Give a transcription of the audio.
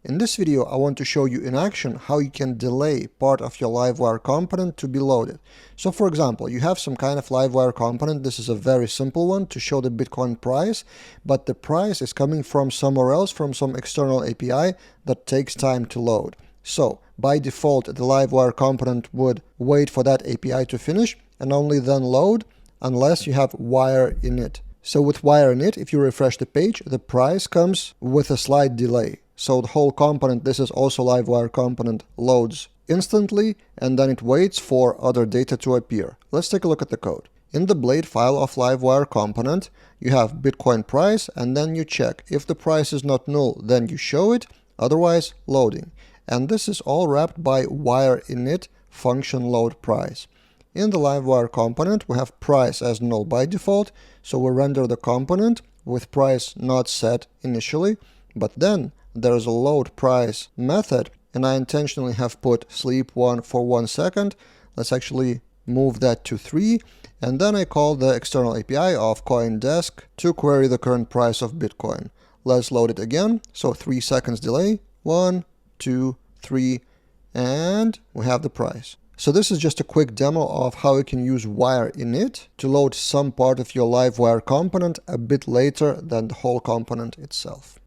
In this video, I want to show you in action how you can delay part of your Livewire component to be loaded. So for example, you have some kind of Livewire component. This is a very simple one to show the Bitcoin price, but the price is coming from somewhere else, from some external API that takes time to load. So by default, the Livewire component would wait for that API to finish and only then load, unless you have wire init. So with wire init, if you refresh the page, the price comes with a slight delay. So the whole component, this is also Livewire component, loads instantly, and then it waits for other data to appear. Let's take a look at the code. In the blade file of Livewire component, you have Bitcoin price, and then you check. If the price is not null, then you show it, otherwise loading. And this is all wrapped by wire init function load price. In the Livewire component, we have price as null by default, so we render the component with price not set initially, but then there's a load price method, and I intentionally have put sleep1 for 1 second. Let's actually move that to 3, and then I call the external API of CoinDesk to query the current price of Bitcoin. Let's load it again, so 3 seconds delay, 1, 2, 3, and we have the price. So this is just a quick demo of how you can use wire init to load some part of your Livewire component a bit later than the whole component itself.